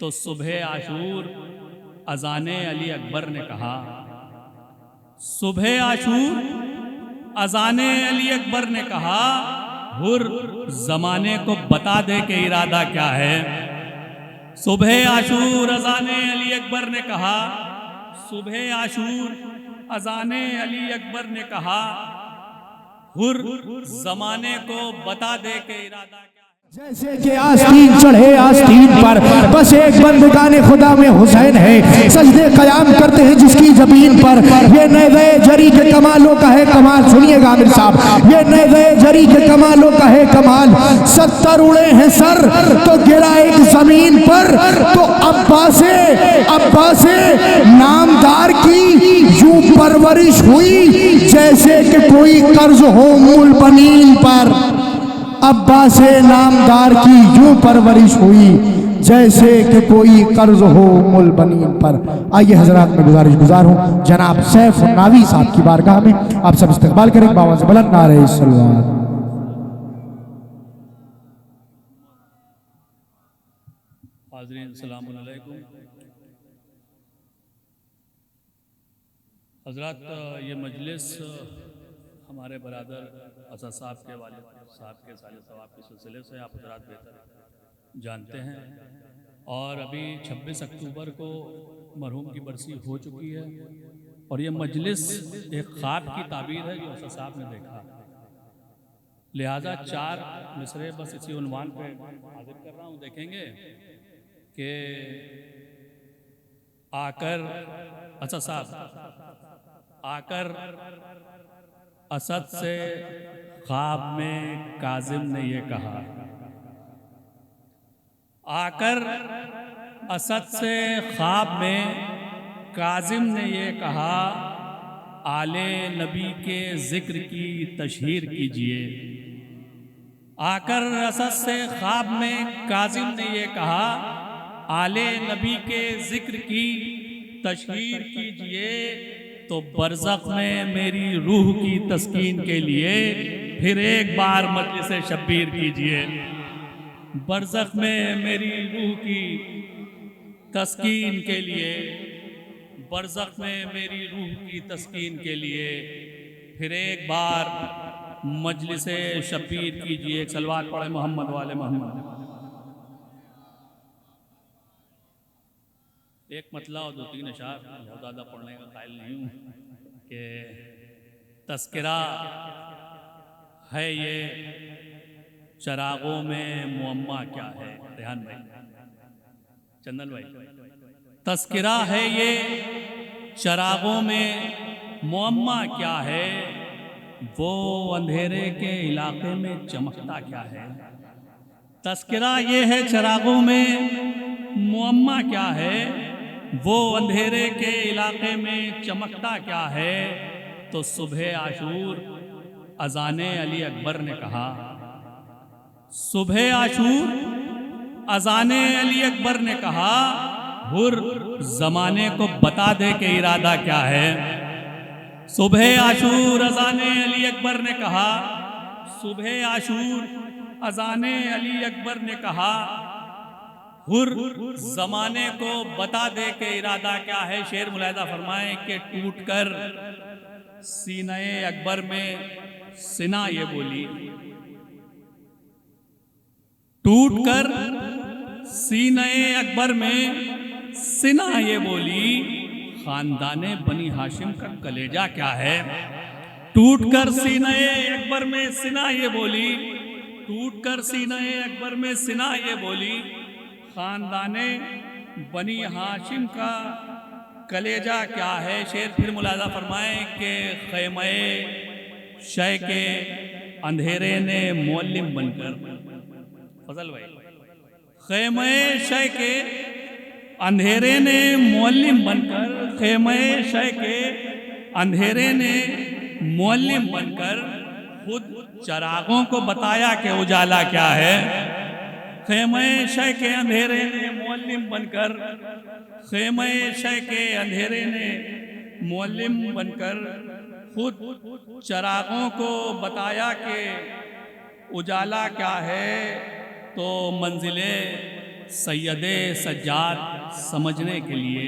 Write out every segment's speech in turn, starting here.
तो सुबह आशूर अजाने अली अकबर ने कहा, सुबह आशूर अजाने अली अकबर ने कहा, हुर जमाने को बता दे के इरादा क्या है। सुबह आशूर अजाने अली अकबर ने कहा, सुबह आशूर अजाने अली अकबर ने कहा, हुर जमाने को बता दे के इरादा क्या है। जैसे कि आस्तीन चढ़े आस्तीन पर बस एक बंदगाने खुदा में हुसैन है, सजदे कयाम करते हैं जिसकी जमीन पर। ये नए जरी के कमालों का है कमाल, सुनिएगा आमिर साहब, ये नए जरी के कमालों का है कमाल। 70 उड़े हैं सर तो गिरा एक जमीन पर, तो अब्बासे नामदार की यूं परवरिश हुई जैसे कि कोई कर्ज हो मूल बनीन पर। अब्बासे नामदार की यूं परवरिश हुई जैसे कि कोई कर्ज हो मुल बनीन पर। आइए हजरात में गुजार हूँ जनाब सैफ नावी साहब की बारगाह में, आप सब इस्तकबाल करें बाबा से बुलंद नारे सल्लल्लाहु। हाज़रीन अस्सलाम वालेकुम। हजरत ये मजलिस हमारे बरादर असद साहब के वालिद साहब के साले सवाब के सिलसिले से आप हजरात बेहतर जानते हैं, और अभी 26 अक्टूबर को मरहूम की बरसी हो चुकी है, और ये मजलिस एक ख्वाब की ताबीर है जो असद साहब ने देखा। लिहाजा 4 मिसरे बस इसी उन्वान पे हाजिर कर रहा हूँ। देखेंगे कि आकर असद साहब आकर असद से ख्वाब में काजिम ने ये कहा, आकर असद से ख्वाब में काजिम ने ये कहा, आले नबी के जिक्र की तशहीर कीजिए। आकर असद से ख्वाब में काजिम ने ये कहा, आले नबी के जिक्र की तशहीर कीजिए। तो बरज़ख में मेरी रूह की तस्कीन के लिए फिर एक बार मजलिस शब्बीर कीजिए। बरज़ख में मेरी रूह की तस्कीन के लिए, बरज़ख में मेरी रूह की तस्कीन के लिए फिर एक बार मजलिस शब्बीर कीजिए। एक सलवात पढ़े मोहम्मद वाले मोहम्मद। एक मतला और 2-3 अशार, बहुत ज़्यादा पढ़ने का कायल नहीं हूँ। कि तस्करा है ये चरागों में मुअम्मा क्या है। रेहान भाई, चंदन भाई, तस्करा है ये चरागों में मुअम्मा क्या है, वो अंधेरे के इलाके में चमकता क्या है। तस्करा ये है चरागों में मुअम्मा क्या है, वो अंधेरे के इलाके में चमकता क्या है। तो सुबह आशूर अजाने अली अकबर ने कहा, सुबह आशूर अजाने अली अकबर ने कहा, हुर जमाने को बता दे के इरादा क्या है। सुबह आशूर अजाने अली अकबर ने कहा, सुबह आशूर अजाने अली अकबर ने कहा, हुर जमाने को बता दे के इरादा क्या है। शेर मुलाहिजा फरमाए कि टूट कर सीने अकबर में सिना ये बोली, टूट कर सीने अकबर में सिना ये बोली, खानदाने बनी हाशिम का कलेजा क्या है। टूट कर सीने अकबर में सिना ये बोली, टूट कर सीने अकबर में सिना ये बोली, खानदाने बनी हाशिम का कलेजा क्या है। शेर फिर मुलाजा फरमाए कि खैमे शय के अंधेरे ने मुअल्लिम बनकर, फजल भाई, खैमे शय के अंधेरे ने मुअल्लिम बनकर, खैमे शय के अंधेरे ने मुअल्लिम बनकर खुद चरागों को बताया कि उजाला क्या है। खेमे शय के अंधेरे ने मुअल्लिम बनकर, खेमे शय के अंधेरे ने मुअल्लिम बनकर खुद चरागों को बताया कि उजाला क्या है। तो मंजिले सैयदे सज्जाद समझने के लिए,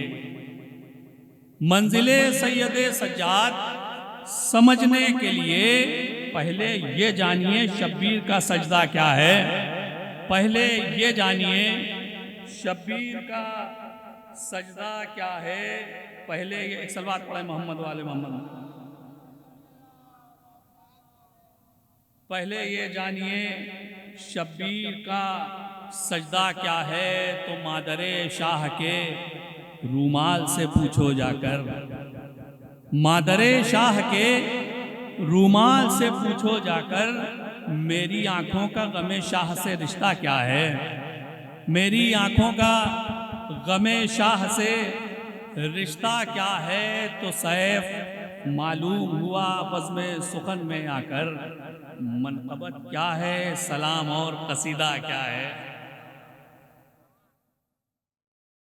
मंजिले सैयदे सज्जाद समझने के लिए पहले ये जानिए शब्बीर का सजदा क्या है। पहले ये जानिए शब्बीर का सजदा क्या है। पहले ये एक सलवात पढ़े मोहम्मद वाले मोहम्मद। पहले ये जानिए शब्बीर का सजदा क्या है तो मादरे शाह के रूमाल से पूछो जाकर। मादरे शाह के रूमाल से पूछो जाकर, मेरी आंखों का गमे शाह से रिश्ता क्या है। मेरी आंखों का गमे शाह से रिश्ता क्या है तो सैफ मालूम हुआ बज़्म सुखन में आकर। मनक़बत क्या है, सलाम और कसीदा क्या है।